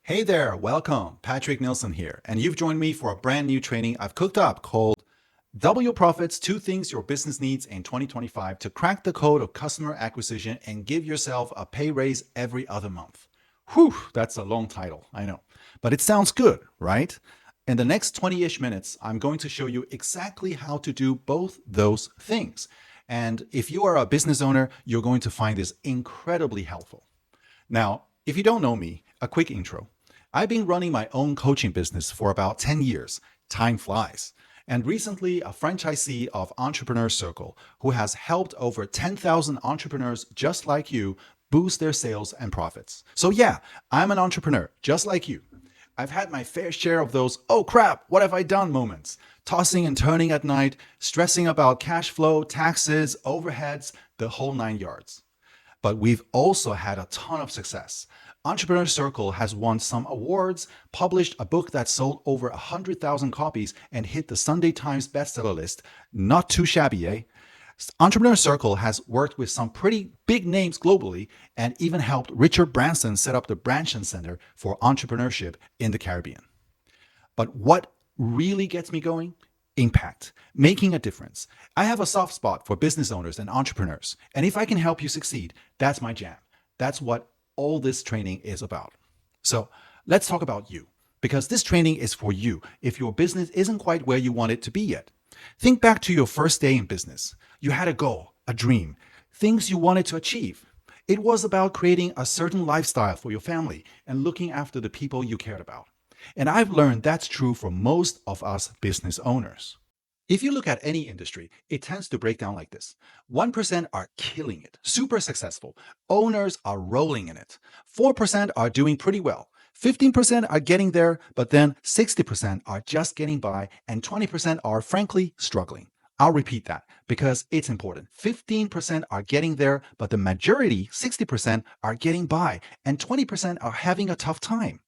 Hey there, welcome. Patrick Nilsson here, and you've joined me for a brand new training I've cooked up called Double Your Profits, 2 Things Your Business Needs in 2025 to Crack the Code of Customer Acquisition and Give Yourself a Pay Raise Every Other Month. Whew, that's a long title, I know, but it sounds good, right? In the next 20-ish minutes, I'm going to show you exactly how to do both those things. And if you are a business owner, you're going to find this incredibly helpful. Now, if you don't know me, a quick intro. I've been running my own coaching business for about 10 years. Time flies. And recently, a franchisee of Entrepreneur Circle, who has helped over 10,000 entrepreneurs just like you boost their sales and profits. So yeah, I'm an entrepreneur just like you. I've had my fair share of those, oh crap, what have I done moments. Tossing and turning at night, stressing about cash flow, taxes, overheads, the whole 9 yards. But we've also had a ton of success. Entrepreneur Circle has won some awards, published a book that sold over 100,000 copies, and hit the Sunday Times bestseller list. Not too shabby, eh? Entrepreneur Circle has worked with some pretty big names globally and even helped Richard Branson set up the Branson Center for Entrepreneurship in the Caribbean. But what really gets me going? Impact, making a difference. I have a soft spot for business owners and entrepreneurs, and if I can help you succeed, that's my jam. That's what all this training is about. So let's talk about you, because this training is for you if your business isn't quite where you want it to be yet. Think back to your first day in business. You had a goal, a dream, things you wanted to achieve. It was about creating a certain lifestyle for your family and looking after the people you cared about. And I've learned that's true for most of us business owners. If you look at any industry, it tends to break down like this. 1% are killing it, super successful. Owners are rolling in it. 4% are doing pretty well. 15% are getting there, but then 60% are just getting by, and 20% are frankly struggling. I'll repeat that because it's important. 15% are getting there, but the majority, 60%, are getting by, and 20% are having a tough time.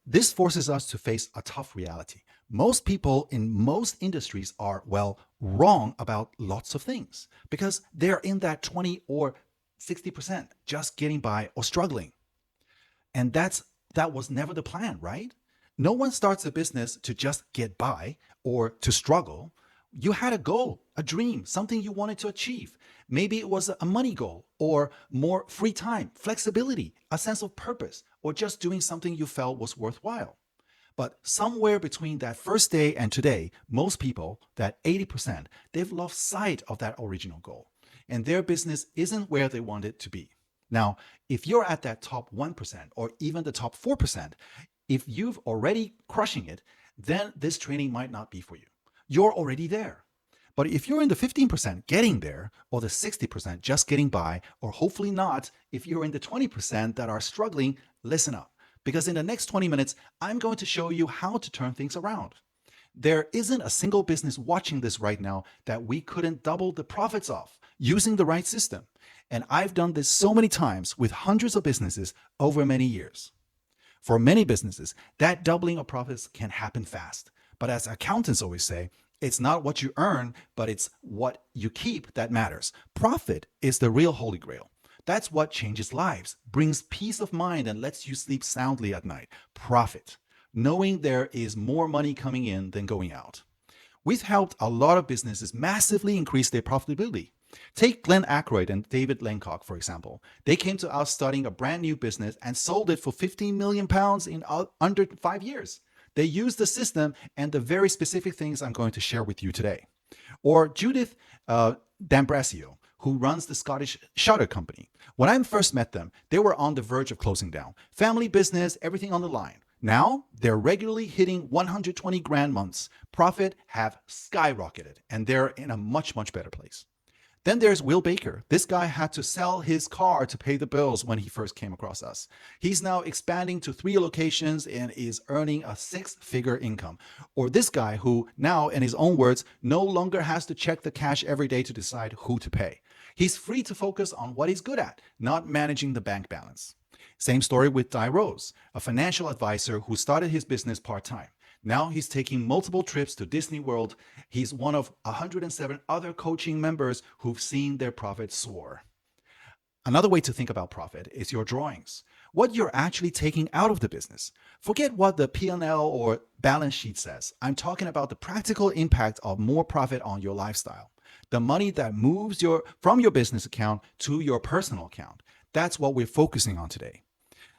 This forces us to face a tough reality. Most people in most industries are, well, wrong about lots of things because they're in that 20 or 60%, just getting by or struggling. And that was never the plan, right? No one starts a business to just get by or to struggle. You had a goal, a dream, something you wanted to achieve. Maybe it was a money goal or more free time, flexibility, a sense of purpose, or just doing something you felt was worthwhile. But somewhere between that first day and today, most people, that 80%, they've lost sight of that original goal, and their business isn't where they want it to be. Now, if you're at that top 1% or even the top 4%, if you've already crushing it, then this training might not be for you. You're already there. But if you're in the 15% getting there, or the 60% just getting by, or hopefully not, if you're in the 20% that are struggling, listen up. Because in the next 20 minutes, I'm going to show you how to turn things around. There isn't a single business watching this right now that we couldn't double the profits of using the right system. And I've done this so many times with hundreds of businesses over many years. For many businesses, that doubling of profits can happen fast. But as accountants always say, it's not what you earn, but it's what you keep that matters. Profit is the real holy grail. That's what changes lives, brings peace of mind, and lets you sleep soundly at night. Profit, knowing there is more money coming in than going out. We've helped a lot of businesses massively increase their profitability. Take Glenn Aykroyd and David Lenkok, for example. They came to us starting a brand new business and sold it for 15 million pounds in under 5 years. They used the system and the very specific things I'm going to share with you today. Or Judith D'Ambrosio, who runs the Scottish Shutter Company. When I first met them, they were on the verge of closing down. Family business, everything on the line. Now, they're regularly hitting 120 grand months. Profit have skyrocketed, and they're in a much, much better place. Then there's Will Baker. This guy had to sell his car to pay the bills when he first came across us. He's now expanding to 3 locations and is earning a 6-figure income. Or this guy who now, in his own words, no longer has to check the cash every day to decide who to pay. He's free to focus on what he's good at, not managing the bank balance. Same story with Di Rose, a financial advisor who started his business part time. Now he's taking multiple trips to Disney World. He's one of 107 other coaching members who've seen their profits soar. Another way to think about profit is your drawings. What you're actually taking out of the business. Forget what the P&L or balance sheet says. I'm talking about the practical impact of more profit on your lifestyle. The money that moves from your business account to your personal account. That's what we're focusing on today.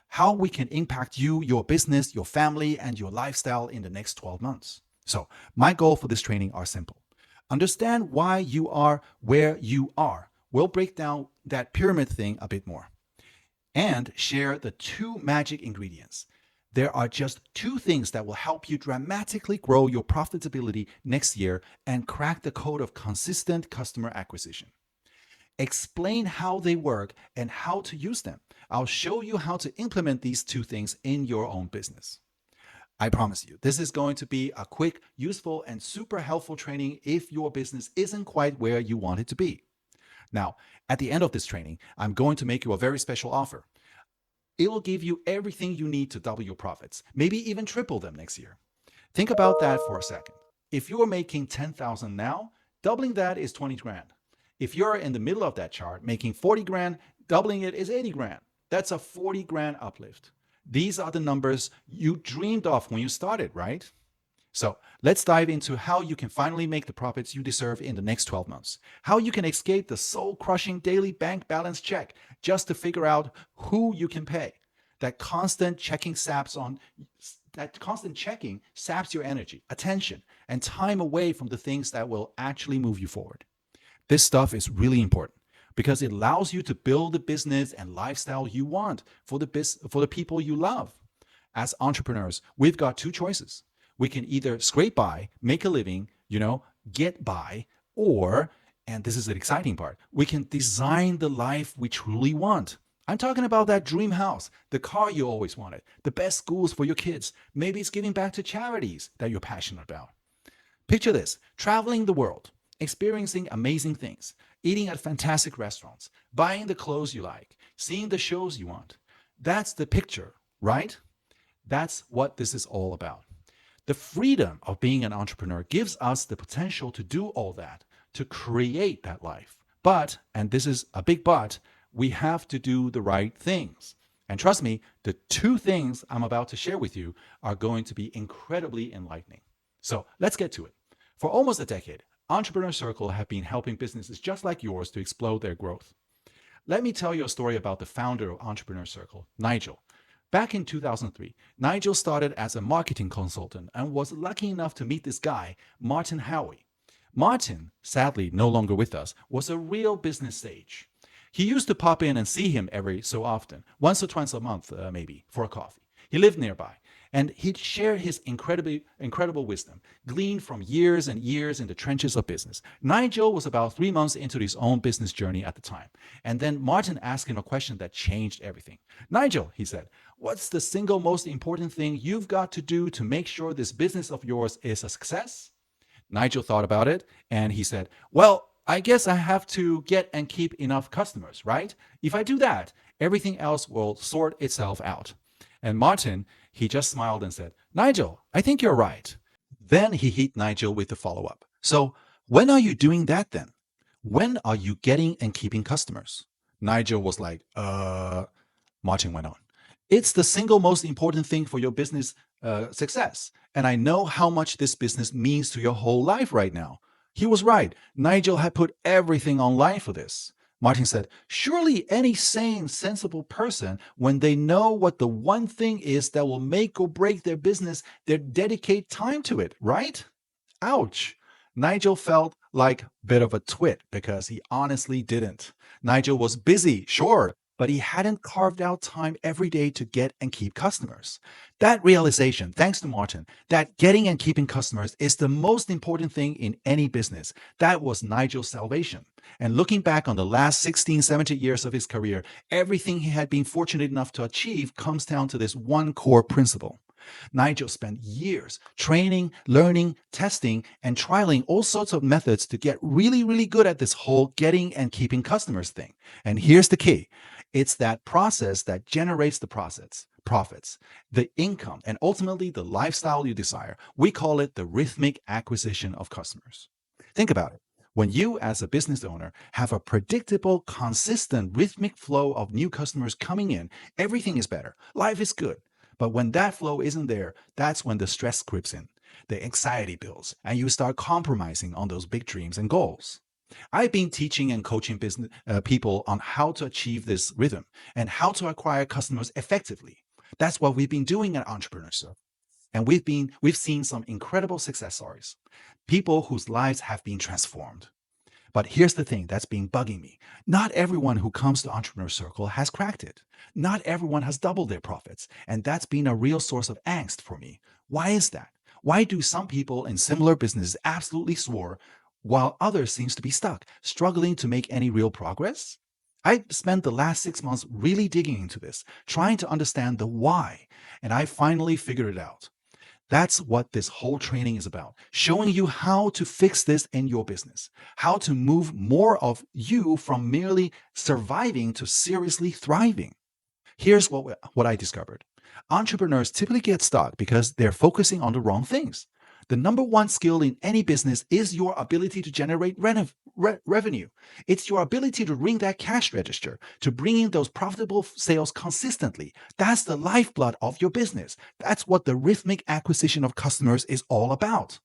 How we can impact you, your business, your family, and your lifestyle in the next 12 months. So, my goal for this training are simple. Understand why you are where you are. We'll break down that pyramid thing a bit more and share the two magic ingredients. There are just two things that will help you dramatically grow your profitability next year and crack the code of consistent customer acquisition. Explain how they work and how to use them. I'll show you how to implement these two things in your own business. I promise you, this is going to be a quick, useful, and super helpful training if your business isn't quite where you want it to be. Now, at the end of this training, I'm going to make you a very special offer. It will give you everything you need to double your profits, maybe even triple them next year. Think about that for a second. If you're making 10,000 now, doubling that is 20 grand. If you're in the middle of that chart making 40 grand, doubling it is 80 grand. That's a 40 grand uplift. These are the numbers you dreamed of when you started, right? So let's dive into how you can finally make the profits you deserve in the next 12 months. How you can escape the soul-crushing daily bank balance check just to figure out who you can pay. That constant checking saps your energy, attention, and time away from the things that will actually move you forward. This stuff is really important because it allows you to build the business and lifestyle you want for the people you love. As entrepreneurs, we've got two choices. We can either scrape by, make a living, get by, or, and this is the exciting part, we can design the life we truly want. I'm talking about that dream house, the car you always wanted, the best schools for your kids. Maybe it's giving back to charities that you're passionate about. Picture this, traveling the world, experiencing amazing things, eating at fantastic restaurants, buying the clothes you like, seeing the shows you want. That's the picture, right? That's what this is all about. The freedom of being an entrepreneur gives us the potential to do all that, to create that life. But, and this is a big but, we have to do the right things. And trust me, the two things I'm about to share with you are going to be incredibly enlightening. So let's get to it. For almost a decade, Entrepreneur Circle have been helping businesses just like yours to explode their growth. Let me tell you a story about the founder of Entrepreneur Circle, Nigel. Back in 2003, Nigel started as a marketing consultant and was lucky enough to meet this guy, Martin Howie. Martin, sadly no longer with us, was a real business sage. He used to pop in and see him every so often, once or twice a month maybe, for a coffee. He lived nearby, and he'd share his incredible wisdom, gleaned from years and years in the trenches of business. Nigel was about 3 months into his own business journey at the time, and then Martin asked him a question that changed everything. Nigel, he said, what's the single most important thing you've got to do to make sure this business of yours is a success? Nigel thought about it, and he said, well, I guess I have to get and keep enough customers, right? If I do that, everything else will sort itself out. And Martin, he just smiled and said, Nigel, I think you're right. Then he hit Nigel with the follow-up. So when are you doing that then? When are you getting and keeping customers? Nigel was like, Martin went on. It's the single most important thing for your business success. And I know how much this business means to your whole life right now. He was right. Nigel had put everything online for this. Martin said, surely any sane, sensible person, when they know what the one thing is that will make or break their business, they dedicate time to it, right? Ouch. Nigel felt like a bit of a twit because he honestly didn't. Nigel was busy, sure, but he hadn't carved out time every day to get and keep customers. That realization, thanks to Martin, that getting and keeping customers is the most important thing in any business. That was Nigel's salvation. And looking back on the last 16, 17 years of his career, everything he had been fortunate enough to achieve comes down to this one core principle. Nigel spent years training, learning, testing, and trialing all sorts of methods to get really, really good at this whole getting and keeping customers thing. And here's the key. It's that process that generates the profits, the income, and ultimately the lifestyle you desire. We call it the rhythmic acquisition of customers. Think about it. When you, as a business owner, have a predictable, consistent, rhythmic flow of new customers coming in, everything is better. Life is good. But when that flow isn't there, that's when the stress creeps in, the anxiety builds, and you start compromising on those big dreams and goals. I've been teaching and coaching business people on how to achieve this rhythm and how to acquire customers effectively. That's what we've been doing at Entrepreneurship. And we've seen some incredible success stories, people whose lives have been transformed. But here's the thing that's been bugging me. Not everyone who comes to Entrepreneur Circle has cracked it. Not everyone has doubled their profits. And that's been a real source of angst for me. Why is that? Why do some people in similar businesses absolutely soar while others seems to be stuck, struggling to make any real progress? I spent the last 6 months really digging into this, trying to understand the why, and I finally figured it out. That's what this whole training is about, showing you how to fix this in your business, how to move more of you from merely surviving to seriously thriving. Here's what I discovered. Entrepreneurs typically get stuck because they're focusing on the wrong things. The number one skill in any business is your ability to generate revenue. It's your ability to ring that cash register, to bring in those profitable sales consistently. That's the lifeblood of your business. That's what the rhythmic acquisition of customers is all about.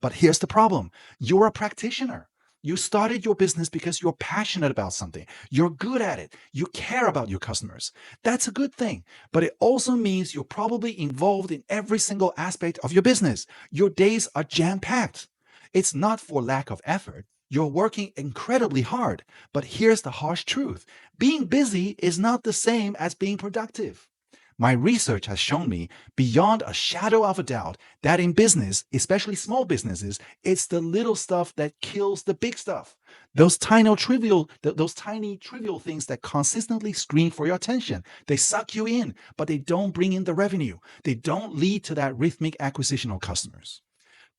But here's the problem. You're a practitioner. You started your business because you're passionate about something. You're good at it. You care about your customers. That's a good thing. But it also means you're probably involved in every single aspect of your business. Your days are jam-packed. It's not for lack of effort. You're working incredibly hard. But here's the harsh truth. Being busy is not the same as being productive. My research has shown me beyond a shadow of a doubt that in business, especially small businesses, it's the little stuff that kills the big stuff. Those tiny trivial things that consistently scream for your attention. They suck you in, but they don't bring in the revenue. They don't lead to that rhythmic acquisition of customers.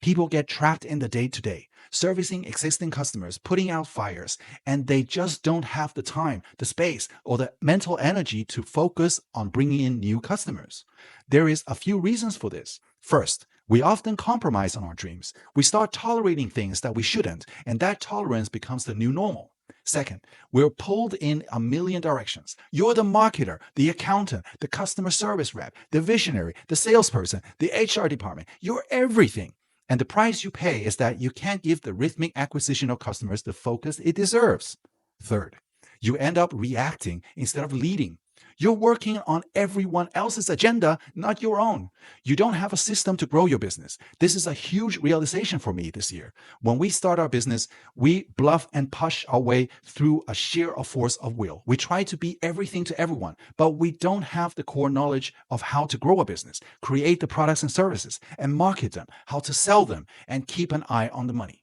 People get trapped in the day-to-day, servicing existing customers, putting out fires, and they just don't have the time, the space, or the mental energy to focus on bringing in new customers. There is a few reasons for this. First, we often compromise on our dreams. We start tolerating things that we shouldn't, and that tolerance becomes the new normal. Second, we're pulled in a million directions. You're the marketer, the accountant, the customer service rep, the visionary, the salesperson, the HR department. You're everything. And the price you pay is that you can't give the rhythmic acquisition of customers the focus it deserves. Third, you end up reacting instead of leading. You're working on everyone else's agenda, not your own. You don't have a system to grow your business. This is a huge realization for me this year. When we start our business, we bluff and push our way through a sheer force of will. We try to be everything to everyone, but we don't have the core knowledge of how to grow a business, create the products and services, and market them, how to sell them, and keep an eye on the money.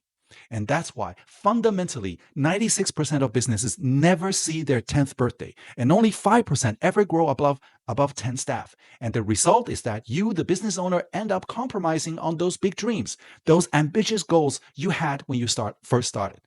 And that's why fundamentally 96% of businesses never see their 10th birthday and only 5% ever grow above 10 staff. And the result is that you, the business owner, end up compromising on those big dreams, those ambitious goals you had when you first started.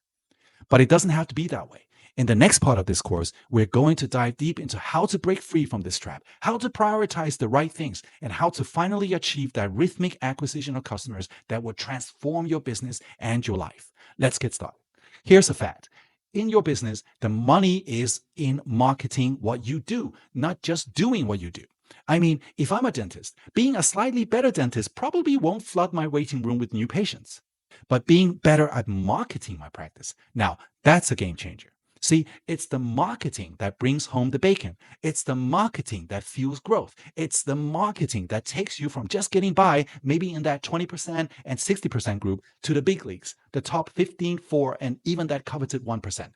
But it doesn't have to be that way. In the next part of this course, we're going to dive deep into how to break free from this trap, how to prioritize the right things, and how to finally achieve that rhythmic acquisition of customers that will transform your business and your life. Let's get started. Here's a fact. In your business, the money is in marketing what you do, not just doing what you do. I mean, if I'm a dentist, being a slightly better dentist probably won't flood my waiting room with new patients. But being better at marketing my practice, now that's a game changer. See, it's the marketing that brings home the bacon. It's the marketing that fuels growth. It's the marketing that takes you from just getting by, maybe in that 20% and 60% group, to the big leagues, the top 15, 4, and even that coveted 1%.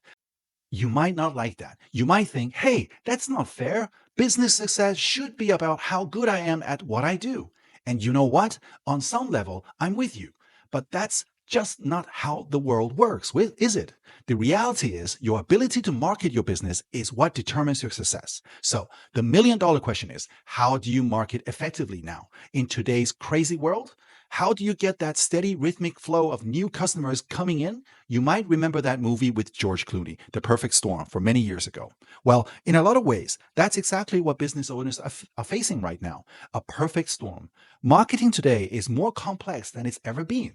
You might not like that. You might think, hey, that's not fair. Business success should be about how good I am at what I do. And you know what? On some level, I'm with you. But that's just not how the world works, is it? The reality is your ability to market your business is what determines your success. So the $1 million question is, how do you market effectively now in today's crazy world? How do you get that steady rhythmic flow of new customers coming in? You might remember that movie with George Clooney, The Perfect Storm, for many years ago. Well, in a lot of ways, that's exactly what business owners are facing right now, a perfect storm. Marketing today is more complex than it's ever been.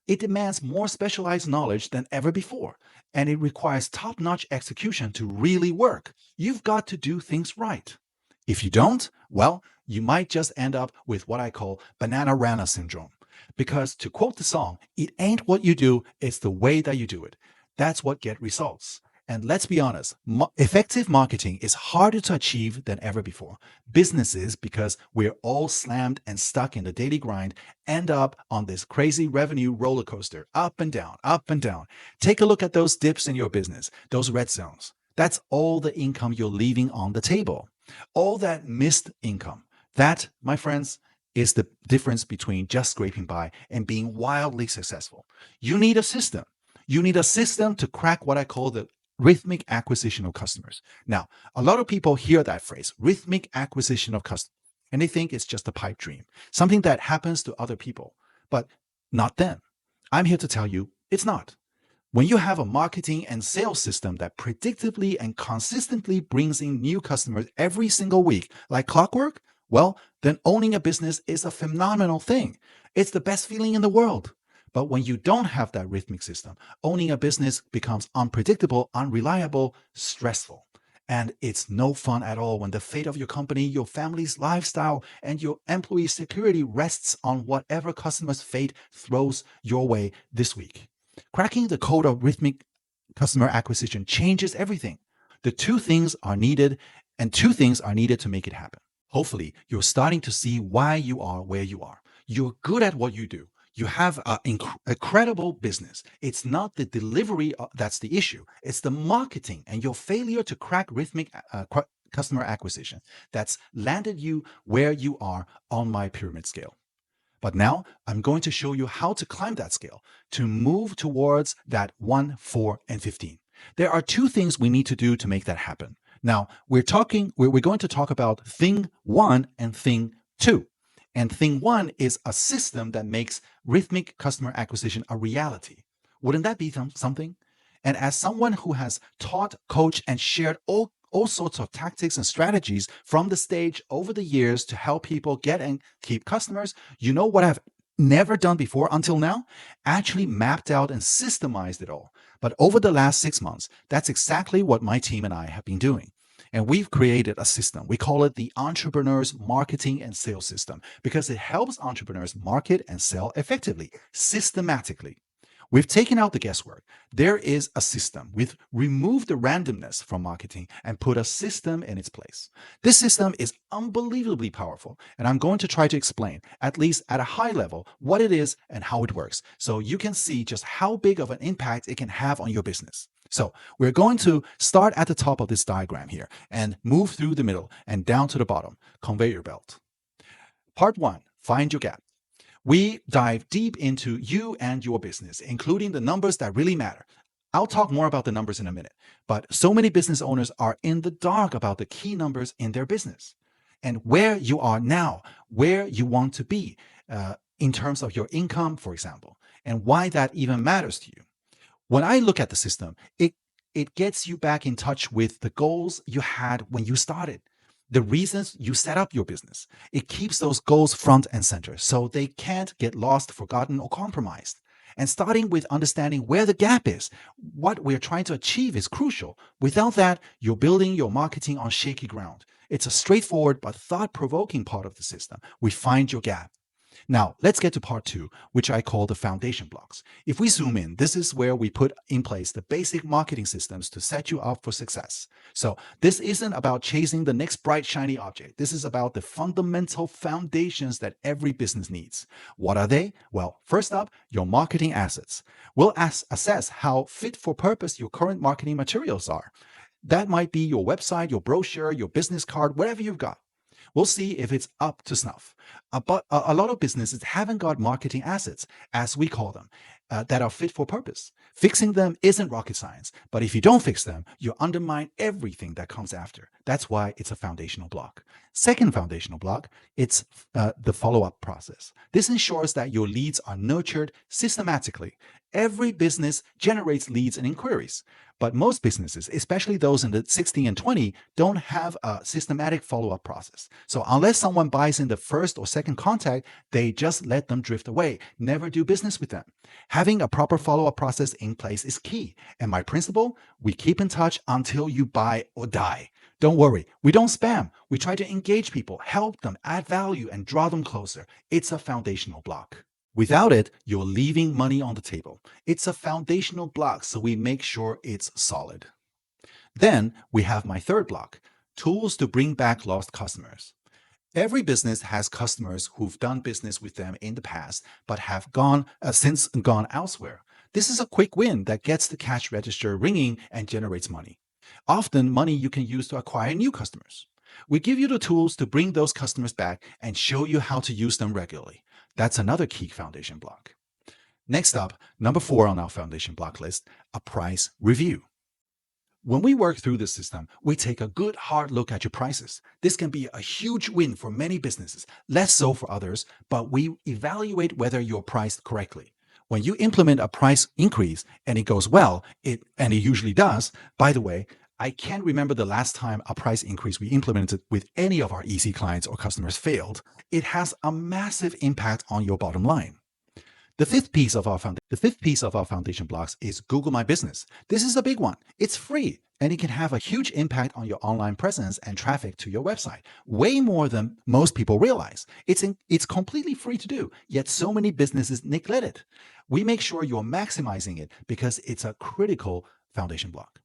It demands more specialized knowledge than ever before, and it requires top notch execution to really work. You've got to do things right. If you don't, well, you might just end up with what I call banana rana syndrome. Because to quote the song, it ain't what you do, it's the way that you do it. That's what get results. And let's be honest, effective marketing is harder to achieve than ever before. Businesses, because we're all slammed and stuck in the daily grind, end up on this crazy revenue roller coaster, up and down, up and down. Take a look at those dips in your business, those red zones. That's all the income you're leaving on the table. All that missed income. That, my friends, is the difference between just scraping by and being wildly successful. You need a system. You need a system to crack what I call the rhythmic acquisition of customers. Now, a lot of people hear that phrase, rhythmic acquisition of customers, and they think it's just a pipe dream, something that happens to other people, but not them. I'm here to tell you it's not. When you have a marketing and sales system that predictably and consistently brings in new customers every single week, like clockwork, well, then owning a business is a phenomenal thing. It's the best feeling in the world. But when you don't have that rhythmic system, owning a business becomes unpredictable, unreliable, stressful. And it's no fun at all when the fate of your company, your family's lifestyle, and your employee security rests on whatever customer's fate throws your way this week. Cracking the code of rhythmic customer acquisition changes everything. The two things are needed, and two things are needed to make it happen. Hopefully, you're starting to see why you are where you are. You're good at what you do. You have an incredible business. It's not the delivery that's the issue. It's the marketing and your failure to crack rhythmic customer acquisition that's landed you where you are on my pyramid scale. But now I'm going to show you how to climb that scale to move towards that 1, 4, and 15. There are two things we need to do to make that happen. Now, we're going to talk about thing 1 and thing 2. And thing 1 is a system that makes rhythmic customer acquisition a reality. Wouldn't that be something? And as someone who has taught, coached, and shared all sorts of tactics and strategies from the stage over the years to help people get and keep customers, you know what I've never done before until now? Actually mapped out and systemized it all. But over the last 6 months, that's exactly what my team and I have been doing. And we've created a system. We call it the Entrepreneur's Marketing and Sales System because it helps entrepreneurs market and sell effectively, systematically. We've taken out the guesswork. There is a system. We've removed the randomness from marketing and put a system in its place. This system is unbelievably powerful, and I'm going to try to explain, at least at a high level, what it is and how it works, so you can see just how big of an impact it can have on your business. So we're going to start at the top of this diagram here and move through the middle and down to the bottom, conveyor belt. Part 1, find your gap. We dive deep into you and your business, including the numbers that really matter. I'll talk more about the numbers in a minute, but so many business owners are in the dark about the key numbers in their business and where you are now, where you want to be in terms of your income, for example, and why that even matters to you. When I look at the system, it gets you back in touch with the goals you had when you started, the reasons you set up your business. It keeps those goals front and center so they can't get lost, forgotten, or compromised. And starting with understanding where the gap is, what we're trying to achieve is crucial. Without that, you're building your marketing on shaky ground. It's a straightforward but thought-provoking part of the system. We find your gap. Now, let's get to part 2, which I call the foundation blocks. If we zoom in, this is where we put in place the basic marketing systems to set you up for success. So this isn't about chasing the next bright, shiny object. This is about the fundamental foundations that every business needs. What are they? Well, first up, your marketing assets. We'll assess how fit for purpose your current marketing materials are. That might be your website, your brochure, your business card, whatever you've got. We'll see if it's up to snuff. But a lot of businesses haven't got marketing assets, as we call them. that are fit for purpose. Fixing them isn't rocket science, but if you don't fix them, you undermine everything that comes after. That's why it's a foundational block. Second foundational block, it's the follow-up process. This ensures that your leads are nurtured systematically. Every business generates leads and inquiries, but most businesses, especially those in the 60 and 20, don't have a systematic follow-up process. So unless someone buys in the first or second contact, they just let them drift away, never do business with them. Having a proper follow-up process in place is key. And my principle, we keep in touch until you buy or die. Don't worry, we don't spam. We try to engage people, help them, add value, and draw them closer. It's a foundational block. Without it, you're leaving money on the table. It's a foundational block, so we make sure it's solid. Then we have my third block, tools to bring back lost customers. Every business has customers who've done business with them in the past, but have since gone elsewhere. This is a quick win that gets the cash register ringing and generates money. Often money you can use to acquire new customers. We give you the tools to bring those customers back and show you how to use them regularly. That's another key foundation block. Next up, number 4 on our foundation block list, a price review. When we work through this system, we take a good hard look at your prices. This can be a huge win for many businesses, less so for others, but we evaluate whether you're priced correctly. When you implement a price increase and it goes well, and it usually does, by the way, I can't remember the last time a price increase we implemented with any of our easy clients or customers failed. It has a massive impact on your bottom line. The fifth piece of our foundation blocks is Google My Business. This is a big one. It's free and it can have a huge impact on your online presence and traffic to your website, way more than most people realize. It's completely free to do, yet so many businesses neglect it. We make sure you're maximizing it because it's a critical foundation block.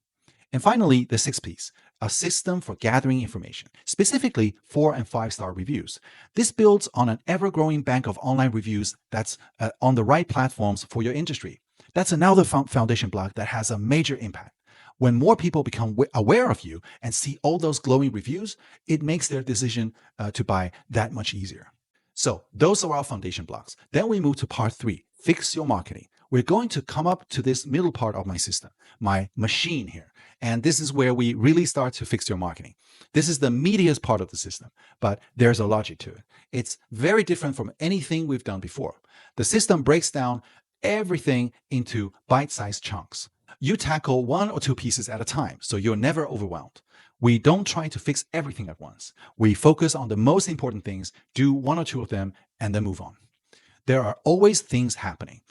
And finally, the sixth piece, a system for gathering information, specifically 4 and 5-star reviews. This builds on an ever-growing bank of online reviews that's on the right platforms for your industry. That's another foundation block that has a major impact. When more people become aware of you and see all those glowing reviews, it makes their decision to buy that much easier. So those are our foundation blocks. Then we move to part 3, fix your marketing. We're going to come up to this middle part of my system, my machine here. And this is where we really start to fix your marketing. This is the meatiest part of the system, but there's a logic to it. It's very different from anything we've done before. The system breaks down everything into bite-sized chunks. You tackle 1 or 2 pieces at a time, so you're never overwhelmed. We don't try to fix everything at once. We focus on the most important things, do 1 or 2 of them, and then move on. There are always things happening.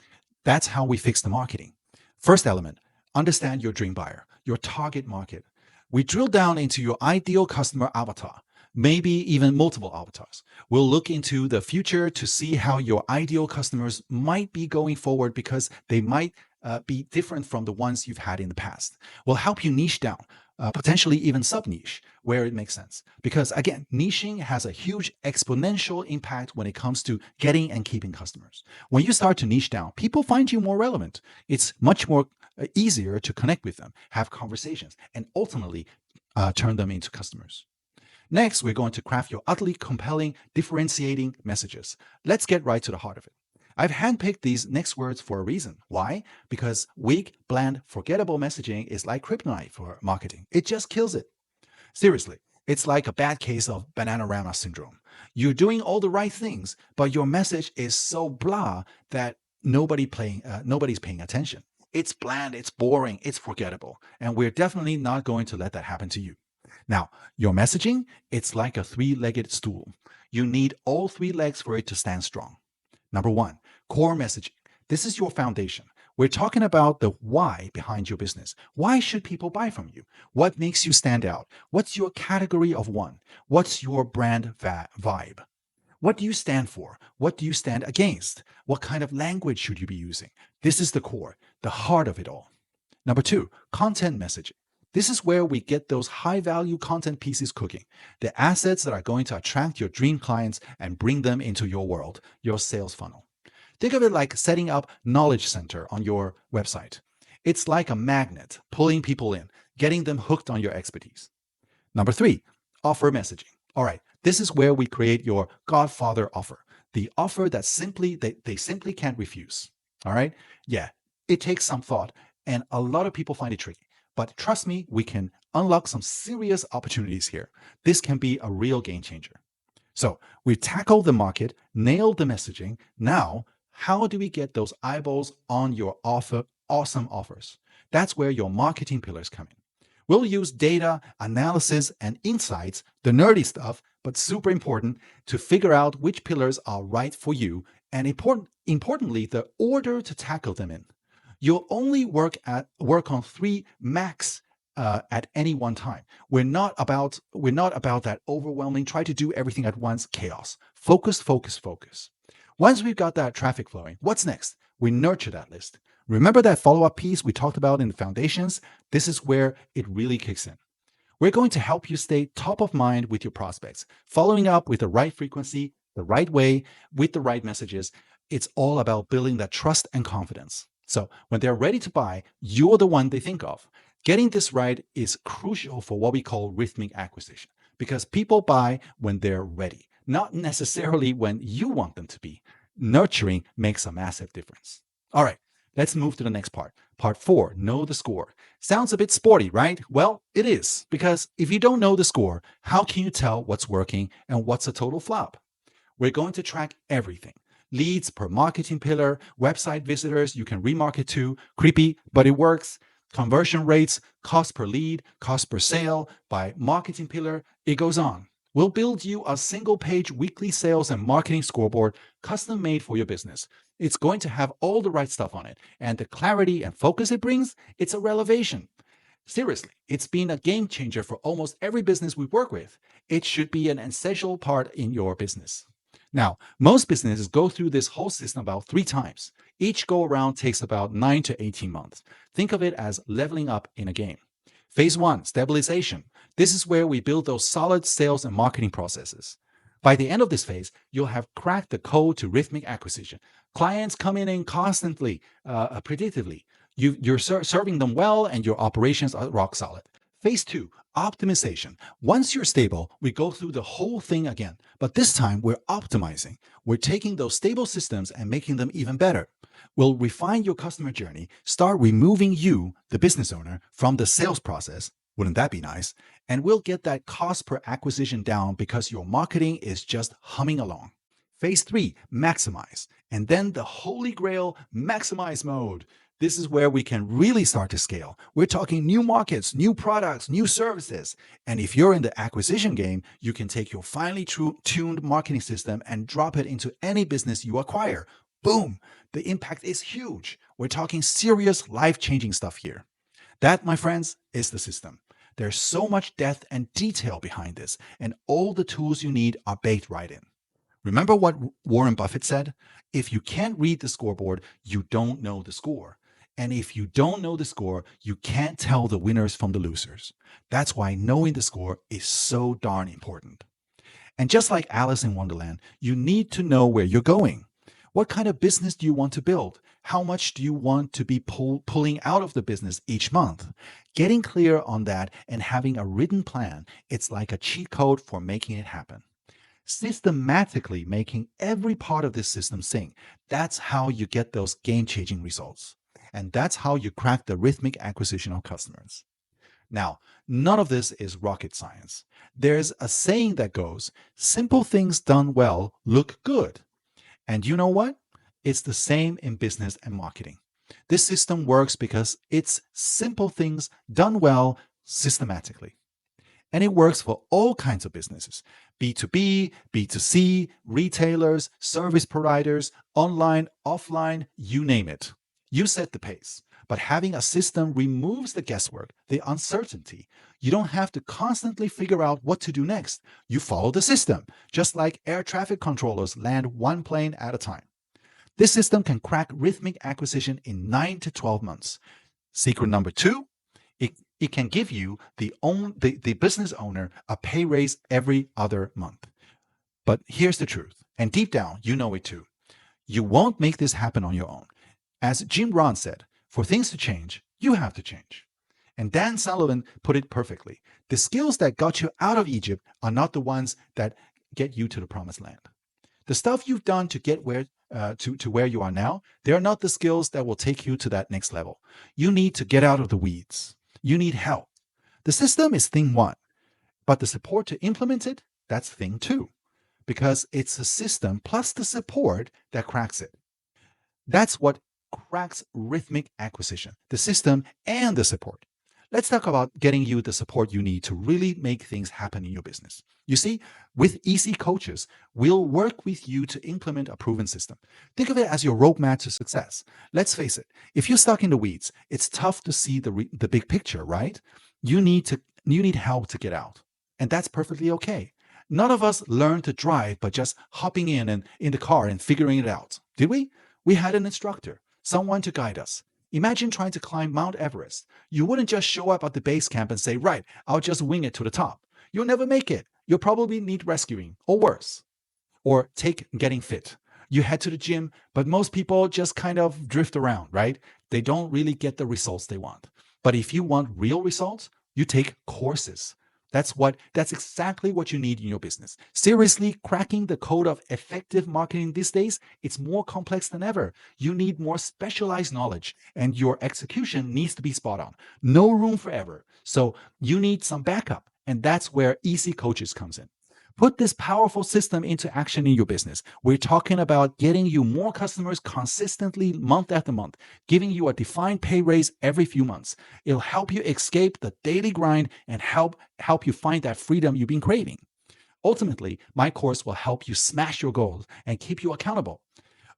That's how we fix the marketing. First element, understand your dream buyer, your target market. We drill down into your ideal customer avatar, maybe even multiple avatars. We'll look into the future to see how your ideal customers might be going forward because they might be different from the ones you've had in the past. We'll help you niche down, potentially even sub-niche where it makes sense. Because again, niching has a huge exponential impact when it comes to getting and keeping customers. When you start to niche down, people find you more relevant. It's much more easier to connect with them, have conversations, and ultimately turn them into customers. Next, we're going to craft your utterly compelling, differentiating messages. Let's get right to the heart of it. I've handpicked these next words for a reason. Why? Because weak, bland, forgettable messaging is like kryptonite for marketing. It just kills it. Seriously, it's like a bad case of Bananarama syndrome. You're doing all the right things, but your message is so blah that nobody's paying attention. It's bland, it's boring, it's forgettable, and we're definitely not going to let that happen to you. Now, your messaging, it's like a 3-legged stool. You need all 3 legs for it to stand strong. Number 1, core messaging. This is your foundation. We're talking about the why behind your business. Why should people buy from you? What makes you stand out? What's your category of one? What's your brand vibe? What do you stand for? What do you stand against? What kind of language should you be using? This is the core, the heart of it all. Number 2, content messaging. This is where we get those high-value content pieces cooking, the assets that are going to attract your dream clients and bring them into your world, your sales funnel. Think of it like setting up Knowledge Center on your website. It's like a magnet, pulling people in, getting them hooked on your expertise. Number 3, offer messaging. All right, this is where we create your Godfather offer, the offer that they simply can't refuse. All right. Yeah, it takes some thought, and a lot of people find it tricky. But trust me, we can unlock some serious opportunities here. This can be a real game changer. So we've tackled the market, nailed the messaging. Now, how do we get those eyeballs on your awesome offers? That's where your marketing pillars come in. We'll use data, analysis, and insights, the nerdy stuff, but super important to figure out which pillars are right for you and importantly, the order to tackle them in. You'll only work on three max at any one time. We're not about that overwhelming, try to do everything at once chaos. Focus, focus, focus. Once we've got that traffic flowing, what's next? We nurture that list. Remember that follow-up piece we talked about in the foundations? This is where it really kicks in. We're going to help you stay top of mind with your prospects, following up with the right frequency, the right way, with the right messages. It's all about building that trust and confidence. So when they're ready to buy, you're the one they think of. Getting this right is crucial for what we call rhythmic acquisition because people buy when they're ready, not necessarily when you want them to be. Nurturing makes a massive difference. All right, let's move to the next part. Part 4, know the score. Sounds a bit sporty, right? Well, it is, because if you don't know the score, how can you tell what's working and what's a total flop? We're going to track everything. Leads per marketing pillar, website visitors you can remarket to, creepy, but it works. Conversion rates, cost per lead, cost per sale, by marketing pillar, it goes on. We'll build you a single page weekly sales and marketing scoreboard custom made for your business. It's going to have all the right stuff on it, and the clarity and focus it brings, it's a revelation. Seriously, it's been a game changer for almost every business we work with. It should be an essential part in your business. Now, most businesses go through this whole system about 3 times. Each go around takes about 9 to 18 months. Think of it as leveling up in a game. Phase 1, stabilization. This is where we build those solid sales and marketing processes. By the end of this phase, you'll have cracked the code to rhythmic acquisition. Clients coming in constantly, predictively. You're serving them well, and your operations are rock solid. Phase 2, optimization. Once you're stable, we go through the whole thing again, but this time we're optimizing. We're taking those stable systems and making them even better. We'll refine your customer journey, start removing you, the business owner, from the sales process. Wouldn't that be nice? And we'll get that cost per acquisition down because your marketing is just humming along. Phase 3, maximize. And then the holy grail, maximize mode. This is where we can really start to scale. We're talking new markets, new products, new services. And if you're in the acquisition game, you can take your finely tuned marketing system and drop it into any business you acquire. Boom! The impact is huge. We're talking serious life-changing stuff here. That, my friends, is the system. There's so much depth and detail behind this, and all the tools you need are baked right in. Remember what Warren Buffett said? If you can't read the scoreboard, you don't know the score. And if you don't know the score, you can't tell the winners from the losers. That's why knowing the score is so darn important. And just like Alice in Wonderland, you need to know where you're going. What kind of business do you want to build? How much do you want to be pulling out of the business each month? Getting clear on that and having a written plan, it's like a cheat code for making it happen. Systematically making every part of this system sing. That's how you get those game-changing results. And that's how you crack the rhythmic acquisition of customers. Now, none of this is rocket science. There's a saying that goes, simple things done well look good. And you know what? It's the same in business and marketing. This system works because it's simple things done well systematically. And it works for all kinds of businesses, B2B, B2C, retailers, service providers, online, offline, you name it. You set the pace, but having a system removes the guesswork, the uncertainty. You don't have to constantly figure out what to do next. You follow the system, just like air traffic controllers land one plane at a time. This system can crack rhythmic acquisition in 9 to 12 months. Secret number 2, it can give you the business owner a pay raise every other month. But here's the truth, and deep down, you know it too. You won't make this happen on your own. As Jim Rohn said, for things to change, you have to change. And Dan Sullivan put it perfectly. The skills that got you out of Egypt are not the ones that get you to the promised land. The stuff you've done to get to where you are now, they are not the skills that will take you to that next level. You need to get out of the weeds. You need help. The system is thing one, but the support to implement it, that's thing two, because it's the system plus the support that cracks it. That's what cracks rhythmic acquisition, the system and the support. Let's talk about getting you the support you need to really make things happen in your business. You see, with Easy Coaches, we'll work with you to implement a proven system. Think of it as your roadmap to success. Let's face it, if you're stuck in the weeds, it's tough to see the big picture, right? You need help to get out. And that's perfectly okay. None of us learned to drive by just hopping in the car and figuring it out, did we? We had an instructor, someone to guide us. Imagine trying to climb Mount Everest. You wouldn't just show up at the base camp and say, right, I'll just wing it to the top. You'll never make it. You'll probably need rescuing, or worse. Or take getting fit. You head to the gym, but most people just kind of drift around, right? They don't really get the results they want. But if you want real results, you take courses. That's exactly what you need in your business. Seriously, cracking the code of effective marketing these days, it's more complex than ever. You need more specialized knowledge and your execution needs to be spot on. No room for error. So you need some backup, and that's where Easy Coaches comes in. Put this powerful system into action in your business. We're talking about getting you more customers consistently month after month, giving you a defined pay raise every few months. It'll help you escape the daily grind and help you find that freedom you've been craving. Ultimately, my course will help you smash your goals and keep you accountable.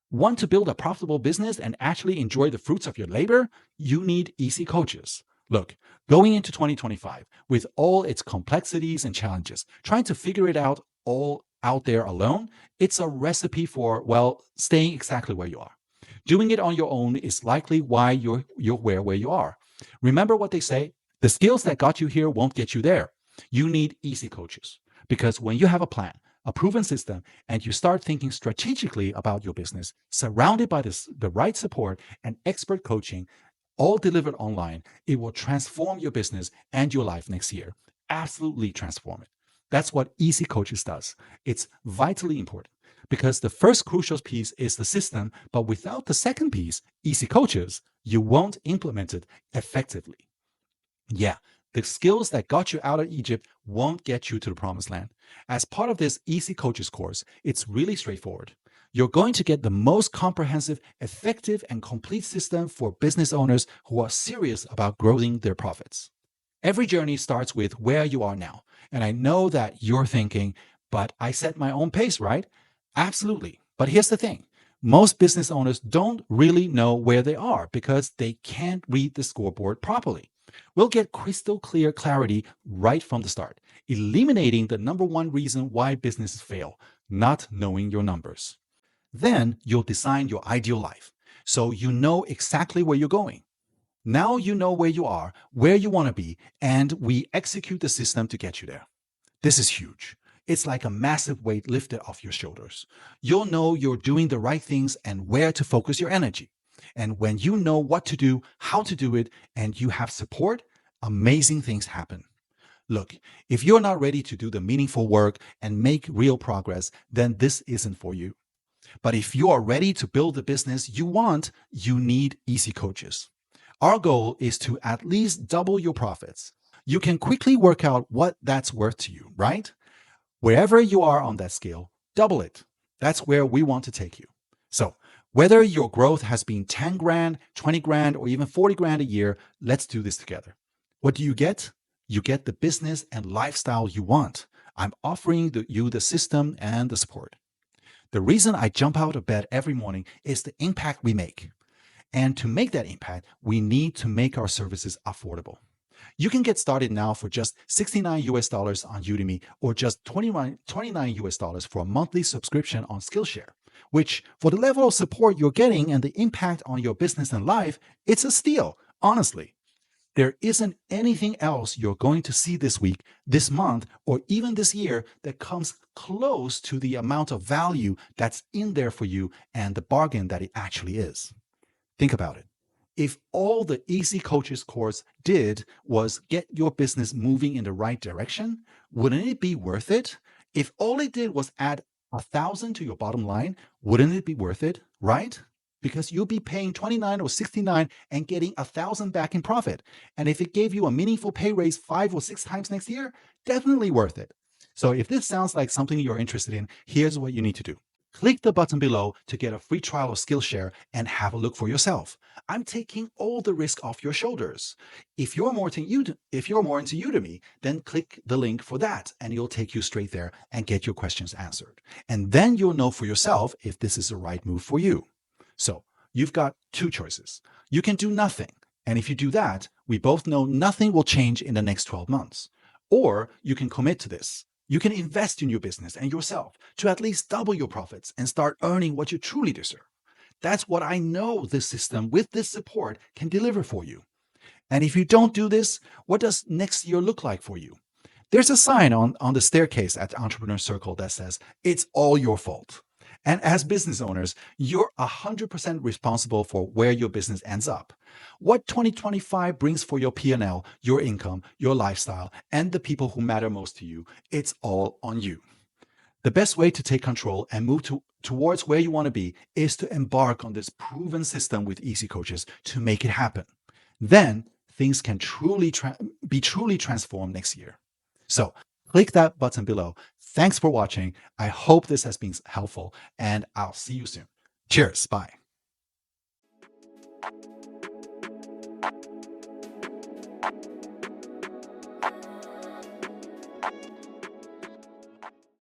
Want to build a profitable business and actually enjoy the fruits of your labor? You need Easy Coaches. Look, going into 2025, with all its complexities and challenges, trying to figure it out all out there alone, it's a recipe for, well, staying exactly where you are. Doing it on your own is likely why you're where you are. Remember what they say, the skills that got you here won't get you there. You need Easy Coaches, because when you have a plan, a proven system, and you start thinking strategically about your business, surrounded by the right support and expert coaching, all delivered online, it will transform your business and your life next year. Absolutely transform it. That's what Easy Coaches does. It's vitally important because the first crucial piece is the system, but without the second piece, Easy Coaches, you won't implement it effectively. Yeah, the skills that got you out of Egypt won't get you to the promised land. As part of this Easy Coaches course, it's really straightforward. You're going to get the most comprehensive, effective, and complete system for business owners who are serious about growing their profits. Every journey starts with where you are now. And I know that you're thinking, but I set my own pace, right? Absolutely. But here's the thing. Most business owners don't really know where they are because they can't read the scoreboard properly. We'll get crystal clear clarity right from the start, eliminating the number one reason why businesses fail, not knowing your numbers. Then you'll design your ideal life so you know exactly where you're going. Now you know where you are, where you want to be, and we execute the system to get you there. This is huge. It's like a massive weight lifted off your shoulders. You'll know you're doing the right things and where to focus your energy. And when you know what to do, how to do it, and you have support, amazing things happen. Look, if you're not ready to do the meaningful work and make real progress, then this isn't for you. But if you are ready to build the business you want, you need Easy Coaches. Our goal is to at least double your profits. You can quickly work out what that's worth to you, right? Wherever you are on that scale, double it. That's where we want to take you. So, whether your growth has been 10 grand, 20 grand, or even 40 grand a year, let's do this together. What do you get? You get the business and lifestyle you want. I'm offering you the system and the support. The reason I jump out of bed every morning is the impact we make. And to make that impact, we need to make our services affordable. You can get started now for just 69 US dollars on Udemy or just 29 US dollars for a monthly subscription on Skillshare, which for the level of support you're getting and the impact on your business and life, it's a steal, honestly. There isn't anything else you're going to see this week, this month, or even this year that comes close to the amount of value that's in there for you and the bargain that it actually is. Think about it. If all the Easy Coaches course did was get your business moving in the right direction, wouldn't it be worth it? If all it did was add 1,000 to your bottom line, wouldn't it be worth it, right? Because you'll be paying 29 or 69 and getting 1,000 back in profit. And if it gave you a meaningful pay raise 5 or 6 times next year, definitely worth it. So if this sounds like something you're interested in, here's what you need to do. Click the button below to get a free trial of Skillshare and have a look for yourself. I'm taking all the risk off your shoulders. If you're more into Udemy, then click the link for that and it'll take you straight there and get your questions answered. And then you'll know for yourself if this is the right move for you. So you've got two choices. You can do nothing. And if you do that, we both know nothing will change in the next 12 months. Or you can commit to this. You can invest in your business and yourself to at least double your profits and start earning what you truly deserve. That's what I know this system with this support can deliver for you. And if you don't do this, what does next year look like for you? There's a sign on the staircase at Entrepreneur Circle that says, it's all your fault. And as business owners, you're 100% responsible for where your business ends up. What 2025 brings for your P&L, your income, your lifestyle, and the people who matter most to you, it's all on you. The best way to take control and move towards where you want to be is to embark on this proven system with Easy Coaches to make it happen. Then things can be truly transformed next year. So click that button below. Thanks for watching. I hope this has been helpful, and I'll see you soon. Cheers. Bye.